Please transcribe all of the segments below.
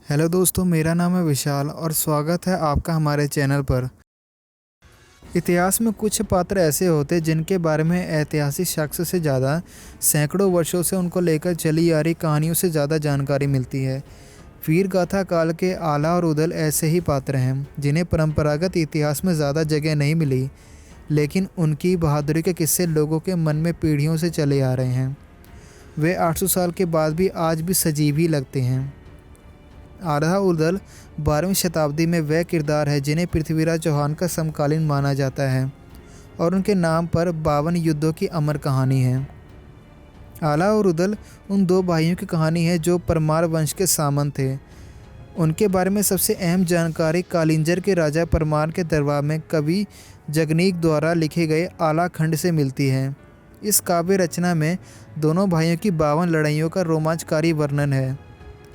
Hello दोस्तों, मेरा नाम है विशाल और स्वागत है आपका हमारे चैनल पर। इतिहास में कुछ पात्र ऐसे होते हैं जिनके बारे में ऐतिहासिक शख्स से ज़्यादा सैकड़ों वर्षों से उनको लेकर चली आ रही कहानियों से ज़्यादा जानकारी मिलती है। वीर गाथा काल के आला और उदल ऐसे ही पात्र हैं जिन्हें परंपरागत इतिहास में ज़्यादा जगह नहीं मिली, लेकिन उनकी बहादुरी के किस्से लोगों के मन में पीढ़ियों से चले आ रहे हैं। वे 800 साल के बाद भी आज भी सजीव ही लगते हैं। आल्हा उदल 12वीं शताब्दी में वह किरदार है जिन्हें पृथ्वीराज चौहान का समकालीन माना जाता है और उनके नाम पर 52 युद्धों की अमर कहानी है। आला और उदल उन दो भाइयों की कहानी है जो परमार वंश के सामंत थे। उनके बारे में सबसे अहम जानकारी कालिंजर के राजा परमार के दरबार में कवि जगनीक द्वारा लिखे गए आला खंड से मिलती है। इस काव्य रचना में दोनों भाइयों की 52 लड़ाइयों का रोमांचकारी वर्णन है।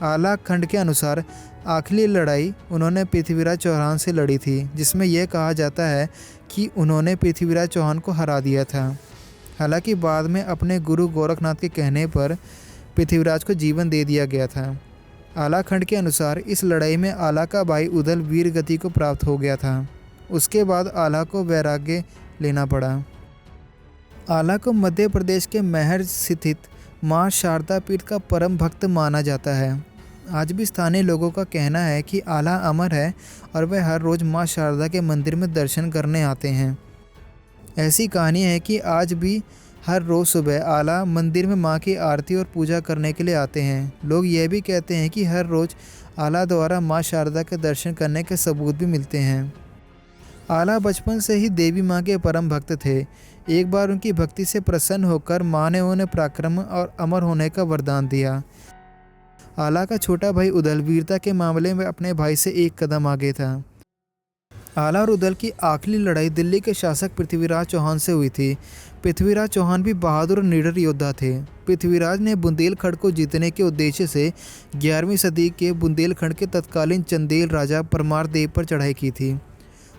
आला खंड के अनुसार आखिरी लड़ाई उन्होंने पृथ्वीराज चौहान से लड़ी थी, जिसमें यह कहा जाता है कि उन्होंने पृथ्वीराज चौहान को हरा दिया था। हालांकि बाद में अपने गुरु गोरखनाथ के कहने पर पृथ्वीराज को जीवन दे दिया गया था। आला खंड के अनुसार इस लड़ाई में आला का भाई उदल वीर गति को प्राप्त हो गया था। उसके बाद आला को वैराग्य लेना पड़ा। आला को मध्य प्रदेश के महर स्थित माँ शारदा पीठ का परम भक्त माना जाता है। आज भी स्थानीय लोगों का कहना है कि आला अमर है और वह हर रोज़ माँ शारदा के मंदिर में दर्शन करने आते हैं। ऐसी कहानी है कि आज भी हर रोज़ सुबह आला मंदिर में माँ की आरती और पूजा करने के लिए आते हैं। लोग यह भी कहते हैं कि हर रोज़ आला द्वारा माँ शारदा के दर्शन करने के सबूत भी मिलते हैं। आला बचपन से ही देवी माँ के परम भक्त थे। एक बार उनकी भक्ति से प्रसन्न होकर माँ ने उन्हें पराक्रम और अमर होने का वरदान दिया। आला का छोटा भाई उदल वीरता के मामले में अपने भाई से एक कदम आगे था। आला और उदल की आखिरी लड़ाई दिल्ली के शासक पृथ्वीराज चौहान से हुई थी। पृथ्वीराज चौहान भी बहादुर और निडर योद्धा थे। पृथ्वीराज ने बुंदेलखंड को जीतने के उद्देश्य से 11वीं सदी के बुंदेलखंड के तत्कालीन चंदेल राजा परमार देव पर चढ़ाई की थी।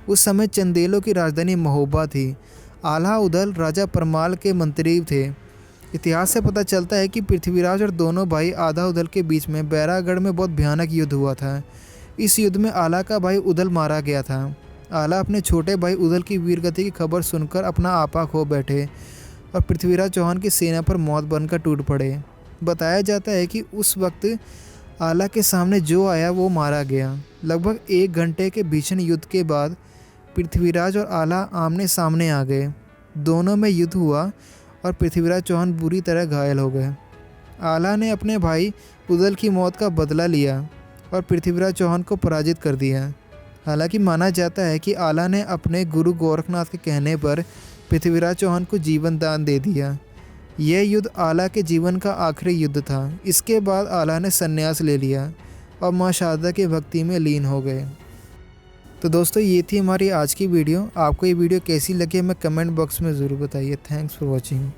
उस समय चंदेलों की राजधानी महोबा थी। आल्हा उदल राजा परमाल के मंत्री थे। इतिहास से पता चलता है कि पृथ्वीराज और दोनों भाई आल्हा उदल के बीच में बैरागढ़ में बहुत भयानक युद्ध हुआ था। इस युद्ध में आला का भाई उदल मारा गया था। आला अपने छोटे भाई उदल की वीरगति की खबर सुनकर अपना आपा खो बैठे और पृथ्वीराज चौहान की सेना पर मौत बनकर टूट पड़े। बताया जाता है कि उस वक्त आला के सामने जो आया वो मारा गया। लगभग 1 घंटे के भीषण युद्ध के बाद पृथ्वीराज और आला आमने सामने आ गए। दोनों में युद्ध हुआ और पृथ्वीराज चौहान बुरी तरह घायल हो गए। आला ने अपने भाई उदल की मौत का बदला लिया और पृथ्वीराज चौहान को पराजित कर दिया। हालांकि माना जाता है कि आला ने अपने गुरु गोरखनाथ के कहने पर पृथ्वीराज चौहान को जीवन दान दे दिया। यह युद्ध आला के जीवन का आखिरी युद्ध था। इसके बाद आला ने संन्यास ले लिया और माँ शारदा की भक्ति में लीन हो गए। तो दोस्तों, ये थी हमारी आज की वीडियो। आपको ये वीडियो कैसी लगी हमें कमेंट बॉक्स में ज़रूर बताइए। Thanks for watching.